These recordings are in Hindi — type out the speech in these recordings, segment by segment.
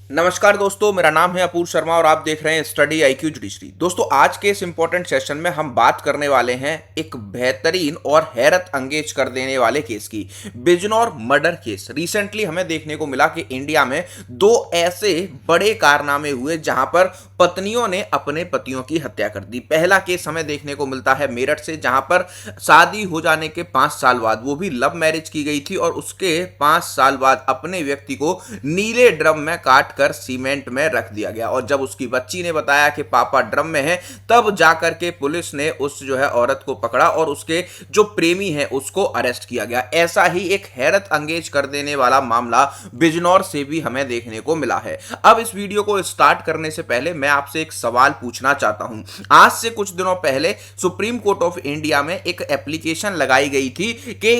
नमस्कार दोस्तों, मेरा नाम है अपूर्व शर्मा और आप देख रहे हैं स्टडी आईक्यू जुडिशरी। दोस्तों, आज के इस इंपॉर्टेंट सेशन में हम बात करने वाले हैं एक बेहतरीन और हैरत अंगेज कर देने वाले केस की, बिजनौर मर्डर केस। रिसेंटली हमें देखने को मिला कि इंडिया में दो ऐसे बड़े कारनामे हुए जहां पर पत्नियों ने अपने पतियों की हत्या कर दी। पहला केस हमें देखने को मिलता है मेरठ से, जहां पर शादी हो जाने के 5 साल बाद, वो भी लव मैरिज की गई थी, और उसके 5 साल बाद अपने व्यक्ति को नीले ड्रम में काट कर सीमेंट में रख दिया गया। और जब उसकी बच्ची ने बताया कि पापा ड्रम में है, तब जाकर के पुलिस ने उस औरत को पकड़ा और उसके जो प्रेमी है उसको अरेस्ट किया गया। ऐसा ही एक हैरत अंगेज कर देने वाला मामला बिजनौर से भी हमें देखने को मिला है। अब इस वीडियो को स्टार्ट करने से पहले मैं आपसे एक सवाल पूछना चाहता हूं। आज से कुछ दिनों पहले सुप्रीम कोर्ट ऑफ इंडिया में एक एप्लीकेशन लगाई गई थी कि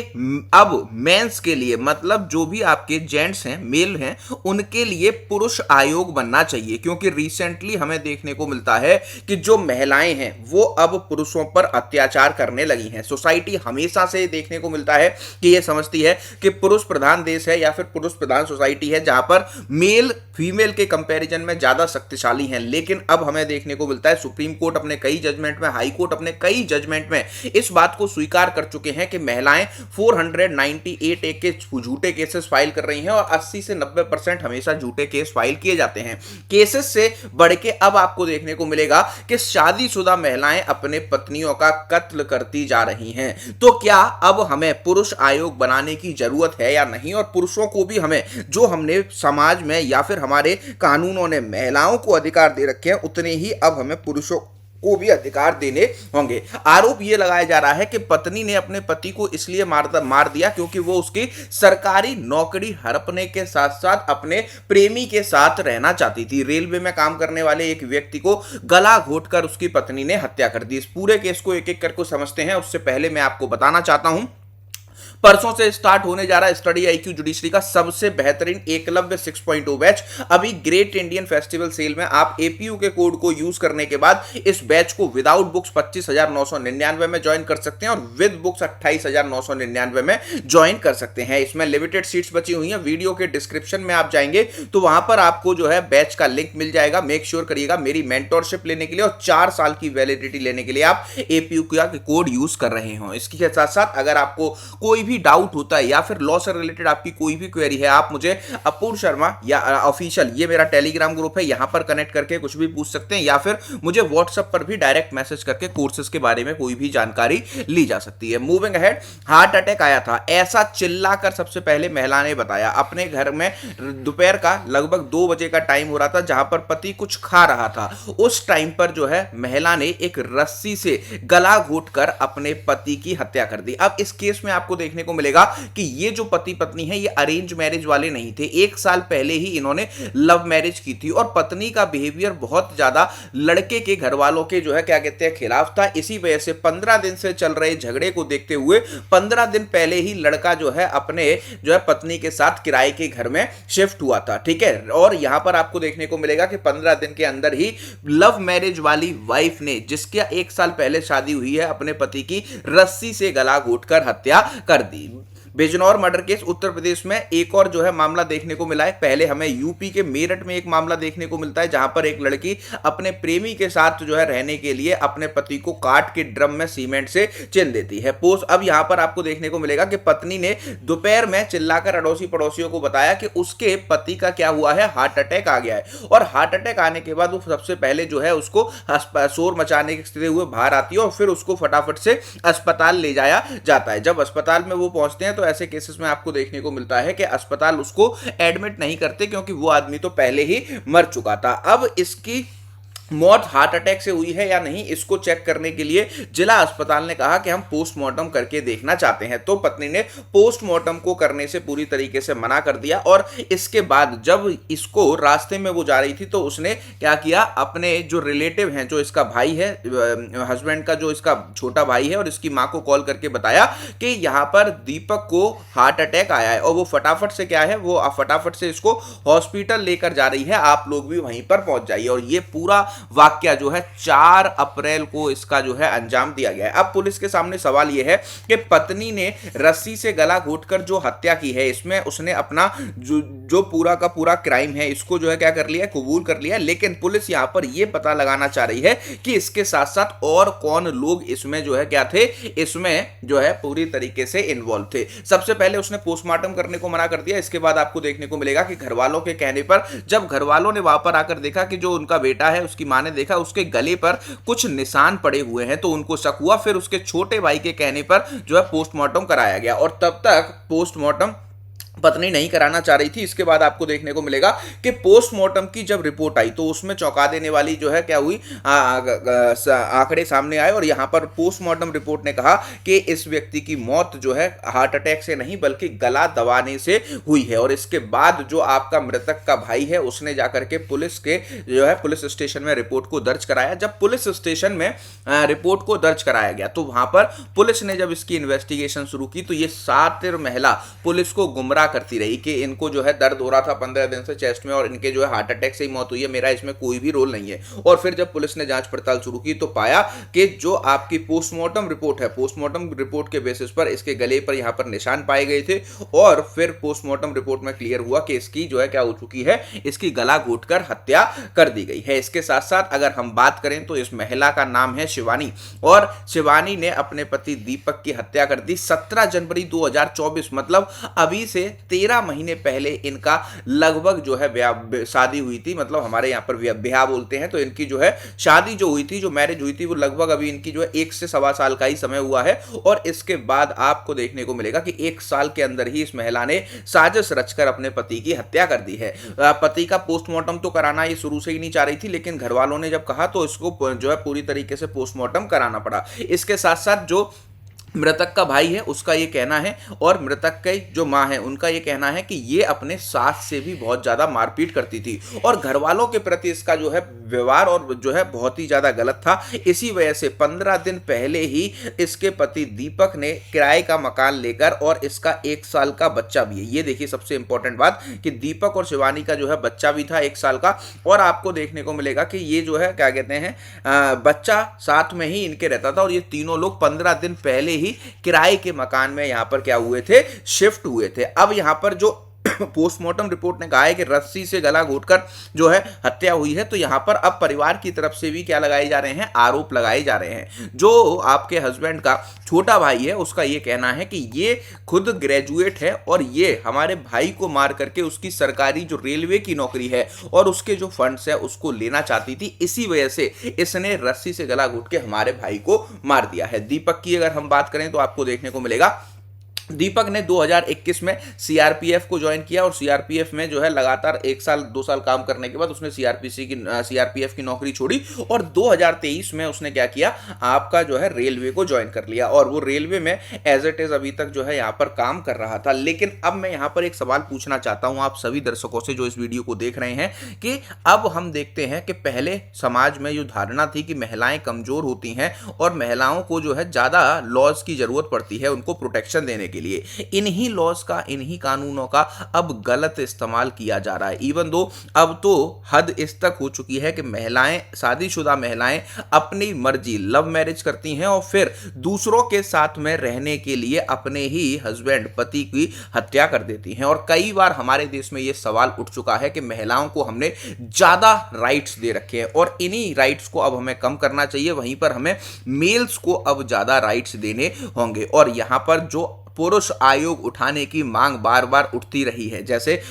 अब मेंस के लिए, मतलब जो भी आपके जेंट्स हैं, मेल हैं, उनके लिए पुरुष आयोग बनना चाहिए, क्योंकि रिसेंटली हमें देखने को मिलता है कि जो महिलाएं हैं वो अब पुरुषों पर अत्याचार करने लगी हैं। सोसाइटी हमेशा से देखने को मिलता है कि ये समझती है कि पुरुष प्रधान देश है या फिर पुरुष प्रधान सोसाइटी है, जहां पर मेल फीमेल के कंपैरिजन में ज्यादा शक्तिशाली हैं। लेकिन अब हमें देखने को मिलता है सुप्रीम कोर्ट अपने कई जजमेंट में, हाई कोर्ट अपने कई जजमेंट में इस बात को स्वीकार कर चुके हैं कि महिलाएं 498 ए के झूठे केसेस फाइल कर रही हैं, और 80 से 90% हमेशा झूठे केस फाइल किए जाते हैं। केसेस से बढ़ के अब आपको देखने को मिलेगा कि शादीशुदा महिलाएं अपने पत्नियों का कत्ल करती जा रही हैं। तो क्या अब हमें पुरुष आयोग बनाने की जरूरत है या नहीं? और पुरुषों को भी हमें, जो हमने समाज में या फिर हमारे कानूनों ने महिलाओं को अधिकार दे रखे हैं, उतने ही अब हमें पुरुषों को भी अधिकार देने होंगे। आरोप यह लगाया जा रहा है कि पत्नी ने अपने पति को इसलिए मार दिया क्योंकि वो उसकी सरकारी नौकरी हड़पने के साथ साथ अपने प्रेमी के साथ रहना चाहती थी। रेलवे में काम करने वाले एक व्यक्ति को गला घोंटकर उसकी पत्नी ने हत्या कर दी। इस पूरे केस को एक एक करके समझते हैं। उससे पहले मैं आपको बताना चाहता हूं, परसों से स्टार्ट होने जा रहा है स्टडी आईक्यू जुडिशरी का सबसे बेहतरीन एकलव्य 6.0 बैच। अभी ग्रेट इंडियन फेस्टिवल सेल में आप एपीयू के कोड को यूज करने के बाद इस बैच को विदाउट बुक्स 25,999 में ज्वाइन कर सकते हैं और विद बुक्स 28,999 में ज्वाइन कर सकते हैं। इसमें लिमिटेड सीट्स बची हुई हैं। वीडियो के डिस्क्रिप्शन में आप जाएंगे तो वहां पर आपको बैच का लिंक मिल जाएगा। मेक श्योर करिएगा मेरी मेंटोरशिप लेने के लिए और 4 साल की वैलिडिटी लेने के लिए आप एपीयू का कोड यूज कर रहे हो। इसके साथ साथ अगर आपको कोई भी डाउट होता है या फिर लॉ से रिलेटेड आपकी कोई भी क्वेरी है, आप मुझे अपूर्व शर्मा या ऑफिशियल, ये मेरा टेलीग्राम ग्रुप है, यहां पर कनेक्ट करके कुछ भी पूछ सकते हैं, या फिर मुझे व्हाट्सएप पर भी डायरेक्ट मैसेज करके कोर्सेज के बारे में कोई भी जानकारी ली जा सकती है। मूविंग अहेड, हार्ट अटैक आया था, ऐसा चिल्लाकर सबसे पहले महिला ने बताया। अपने घर में दोपहर का लगभग 2 बजे का टाइम हो रहा था, जहां पर पति कुछ खा रहा था। उस टाइम पर महिला ने एक रस्सी से गला घोंटकर अपने पति की हत्या कर दी। अब इस केस में आपको देखने को मिलेगा कि ये जो पति पत्नी है, ये अरेंज मैरिज वाले नहीं थे। 1 साल पहले ही इन्होंने लव मैरिज की थी और पत्नी का बिहेवियर बहुत ज्यादा लड़के के घर वालों के क्या कहते हैं खिलाफ था। इसी वजह से 15 दिन से चल रहे झगड़े को देखते हुए 15 दिन पहले ही लड़का अपने पत्नी के साथ किराए के घर में शिफ्ट हुआ था। ठीक है, और यहां पर आपको देखने को मिलेगा कि 15 दिन के अंदर ही लव मैरिज वाली वाइफ ने, जिसके 1 साल पहले शादी हुई है, अपने पति की रस्सी से गला घोंटकर हत्या कर दी। बिजनौर मर्डर केस उत्तर प्रदेश में एक और मामला देखने को मिला है। पहले हमें यूपी के मेरठ में एक मामला देखने को मिलता है, जहां पर एक लड़की अपने प्रेमी के साथ रहने के लिए अपने पति को काट के ड्रम में सीमेंट से चिन देती है। पोस्ट अब यहां पर आपको देखने को मिलेगा कि पत्नी ने दोपहर में चिल्लाकर अड़ोसी पड़ोसियों को बताया कि उसके पति का क्या हुआ है, हार्ट अटैक आ गया है। और हार्ट अटैक आने के बाद वो सबसे पहले उसको शोर मचाने की स्थिति हुए बाहर आती है और फिर उसको फटाफट से अस्पताल ले जाया जाता है। जब अस्पताल में वो पहुंचते हैं तो ऐसे केसेस में आपको देखने को मिलता है कि अस्पताल उसको एडमिट नहीं करते, क्योंकि वो आदमी तो पहले ही मर चुका था। अब इसकी मौत हार्ट अटैक से हुई है या नहीं, इसको चेक करने के लिए जिला अस्पताल ने कहा कि हम पोस्टमार्टम करके देखना चाहते हैं। तो पत्नी ने पोस्टमार्टम को करने से पूरी तरीके से मना कर दिया। और इसके बाद जब इसको रास्ते में वो जा रही थी तो उसने क्या किया, अपने जो रिलेटिव हैं, जो इसका भाई है, हस्बैंड का इसका छोटा भाई है, और इसकी माँ को कॉल करके बताया कि यहाँ पर दीपक को हार्ट अटैक आया है और वो फटाफट से फटाफट से इसको हॉस्पिटल लेकर जा रही है, आप लोग भी वहीं पर पहुंच जाइए। और ये पूरा वाकया जो है 4 अप्रैल को इसका जो है अंजाम दिया गया है। अब पुलिस के सामने सवाल यह है कि पत्नी ने रस्सी से गला घोंटकर जो हत्या की है, इसमें उसने अपना जो पूरा का पूरा क्राइम है इसको जो है क्या कर लिया, कबूल कर लिया। लेकिन पुलिस यहां पर यह पता लगाना चाह रही है कि इसके साथ साथ और कौन लोग इसमें जो है क्या थे, इसमें जो है पूरी तरीके से इन्वॉल्व थे। सबसे पहले उसने पोस्टमार्टम करने को मना कर दिया। इसके बाद आपको देखने को मिलेगा कि घर वालों के कहने पर जब घर वालों ने वहां पर आकर देखा कि जो उनका बेटा है, उसकी मां ने देखा उसके गले पर कुछ निशान पड़े हुए हैं, तो उनको शक हुआ। फिर उसके छोटे भाई के कहने पर जो है पोस्टमार्टम कराया गया और तब तक पोस्टमार्टम पत्नी नहीं कराना चाह रही थी। इसके बाद आपको देखने को मिलेगा कि पोस्टमार्टम की जब रिपोर्ट आई तो उसमें चौंका देने वाली जो है क्या हुई, आंकड़े सामने आए और यहां पर पोस्टमार्टम रिपोर्ट ने कहा कि इस व्यक्ति की मौत जो है हार्ट अटैक से नहीं बल्कि गला दबाने से हुई है। और इसके बाद जो आपका मृतक का भाई है उसने जाकर के पुलिस के जो है पुलिस स्टेशन में रिपोर्ट को दर्ज कराया। जब पुलिस स्टेशन में रिपोर्ट को दर्ज कराया गया तो वहां पर पुलिस ने जब इसकी इन्वेस्टिगेशन शुरू की तो ये सातिर महिला पुलिस को गुमराह करती रही कि इनको जो है दर्द हो रहा था 15 दिन से चेस्ट में और इनके जो है हार्ट अटैक से ही मौत हुई है, मेरा इसमें कोई भी रोल नहीं है। और फिर जब पुलिस ने जांच पड़ताल शुरू की तो पाया कि जो आपकी पोस्टमार्टम रिपोर्ट है, पोस्टमार्टम रिपोर्ट के बेसिस पर इसके गले पर यहां पर निशान पाए गए थे और फिर पोस्टमार्टम रिपोर्ट में क्लियर हुआ कि इसकी जो है क्या हो चुकी है, इसकी गला घोंटकर हत्या कर दी गई है। इसके साथ साथ अगर हम बात करें तो इस महिला का नाम है शिवानी और शिवानी ने अपने पति दीपक की हत्या कर दी 17 जनवरी 2024, मतलब अभी से 13 महीने पहले इनका लगभग जो है शादी हुई थी। मतलब हमारे यहाँ पर ब्याह बोलते हैं, तो इनकी जो है शादी जो हुई थी, जो मैरिज हुई थी, वो लगभग अभी इनकी जो है 1 से सवा साल का ही समय हुआ है। और इसके बाद आपको देखने को मिलेगा कि 1 साल के अंदर ही इस महिला ने साजिश रचकर अपने पति की हत्या कर दी है। पति का पोस्टमार्टम तो कराना ये शुरू से ही नहीं चाह रही थी, लेकिन घर वालों ने जब कहा तो इसको जो है पूरी तरीके से पोस्टमार्टम कराना पड़ा। इसके साथ साथ जो मृतक का भाई है उसका ये कहना है और मृतक की जो मां है उनका ये कहना है कि ये अपने सास से भी बहुत ज्यादा मारपीट करती थी और घर वालों के प्रति इसका जो है व्यवहार और जो है बहुत ही ज्यादा गलत था। इसी वजह से 15 दिन पहले ही इसके पति दीपक ने किराए का मकान लेकर और इसका 1 साल का बच्चा भी है, ये देखिए सबसे इंपॉर्टेंट बात कि दीपक और शिवानी का जो है बच्चा भी था 1 साल का। और आपको देखने को मिलेगा कि ये जो है क्या कहते हैं, बच्चा साथ में ही इनके रहता था और ये तीनों लोग 15 दिन पहले ही किराए के मकान में यहां पर क्या हुए थे, शिफ्ट हुए थे। अब यहां पर जो पोस्टमार्टम रिपोर्ट ने कहा है कि रस्सी से गला घोंटकर जो है हत्या हुई है, तो यहां पर अब परिवार की तरफ से भी क्या लगाए जा रहे हैं, आरोप लगाए जा रहे हैं। जो आपके हस्बैंड का छोटा भाई है उसका यह कहना है कि ये खुद ग्रेजुएट है और ये हमारे भाई को मार करके उसकी सरकारी जो रेलवे की नौकरी है और उसके जो फंड्स है उसको लेना चाहती थी, इसी वजह से इसने रस्सी से गला घोंट के हमारे भाई को मार दिया है। दीपक की अगर हम बात करें तो आपको देखने को मिलेगा दीपक ने 2021 में सीआरपीएफ को ज्वाइन किया और सीआरपीएफ में जो है लगातार 1 साल 2 साल काम करने के बाद उसने सीआरपीएफ की नौकरी छोड़ी और 2023 में उसने क्या किया, आपका जो है रेलवे को ज्वाइन कर लिया और वो रेलवे में एज इट इज अभी तक जो है यहाँ पर काम कर रहा था। लेकिन अब मैं यहाँ पर एक सवाल पूछना चाहता हूँ आप सभी दर्शकों से जो इस वीडियो को देख रहे हैं कि अब हम देखते हैं कि पहले समाज में जो धारणा थी कि महिलाएं कमजोर होती हैं और महिलाओं को जो है ज्यादा लॉज की जरूरत पड़ती है उनको प्रोटेक्शन देने के लिए, इन्हीं लॉज का, इन्हीं कानूनों का अब गलत इस्तेमाल किया जा रहा है। इवन दो अब तो हद इस तक हो चुकी है कि महिलाएं, शादीशुदा महिलाएं अपनी मर्जी लव मैरिज करती हैं और फिर दूसरों के साथ में रहने के लिए अपने ही हस्बैंड, पति की हत्या कर देती हैं। और कई बार हमारे देश में यह सवाल उठ चुका है कि महिलाओं को हमने ज्यादा राइट्स दे रखे हैं और इन्हीं राइट्स को अब हमें कम करना चाहिए, वहीं पर हमें मेल्स को अब ज्यादा राइट्स देने होंगे। और यहां पर जो पुरुष आयोग उठाने की मांग बार बार उठती रही है, जैसे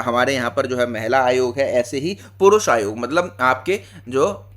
हमारे यहाँ पर जो है महिला आयोग है, ऐसे ही पुरुष आयोग, मतलब आपके जो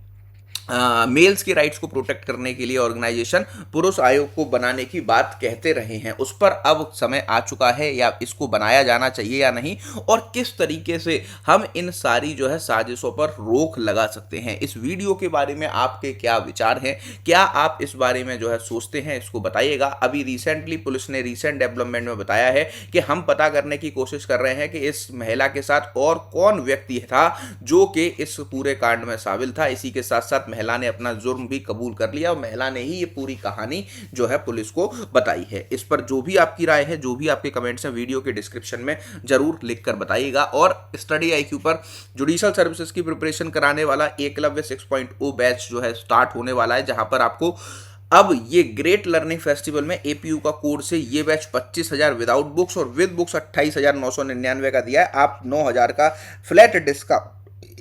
मेल्स की राइट्स को प्रोटेक्ट करने के लिए ऑर्गेनाइजेशन पुरुष आयोग को बनाने की बात कहते रहे हैं, उस पर अब समय आ चुका है या इसको बनाया जाना चाहिए या नहीं, और किस तरीके से हम इन सारी जो है साजिशों पर रोक लगा सकते हैं। इस वीडियो के बारे में आपके क्या विचार हैं, क्या आप इस बारे में जो है सोचते हैं, इसको बताइएगा। अभी रिसेंटली पुलिस ने रिसेंट डेवलपमेंट में बताया है कि हम पता करने की कोशिश कर रहे हैं कि इस महिला के साथ और कौन व्यक्ति था जो कि इस पूरे कांड में शामिल था। इसी के साथ साथ महिला ने अपना जुर्म भी कबूल कर लिया और महिला ने ही ये पूरी कहानी जो है पुलिस को बताई है। इस पर जो भी आपकी राय है, जो भी आपके कमेंट्स हैं, वीडियो के डिस्क्रिप्शन में जरूर लिखकर बताइएगा। और स्टडी आईक्यू पर जुडिशियल सर्विसेज की प्रिपरेशन कराने वाला एकलव्य 6.0 बैच जो है स्टार्ट होने वाला है, जहां पर आपको अब ये ग्रेट लर्निंग फेस्टिवल में एपीयू का कोड से ये बैच 25,000 विदाउट बुक्स और विद बुक्स 28,999 का दिया है। आप 9,000 का फ्लैट डिस्काउंट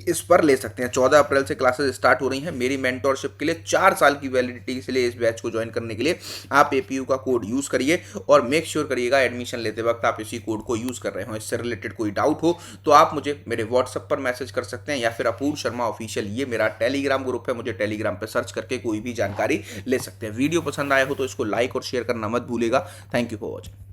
इस पर ले सकते हैं। 14 अप्रैल से क्लासेस स्टार्ट हो रही हैं। मेरी मेंटोरशिप के लिए 4 साल की वैलिडिटी के लिए इस बैच को ज्वाइन करने के लिए आप एपीयू का कोड यूज करिए और मेक श्योर करिएगा एडमिशन लेते वक्त आप इसी कोड को यूज कर रहे हो। इससे रिलेटेड कोई डाउट हो तो आप मुझे मेरे व्हाट्सएप पर मैसेज कर सकते हैं या फिर अपूर्व शर्मा ऑफिशियल ये मेरा टेलीग्राम ग्रुप है, मुझे टेलीग्राम पर सर्च करके कोई भी जानकारी ले सकते हैं। वीडियो पसंद आया हो तो इसको लाइक और शेयर करना मत भूलेगा। Thank you for watching.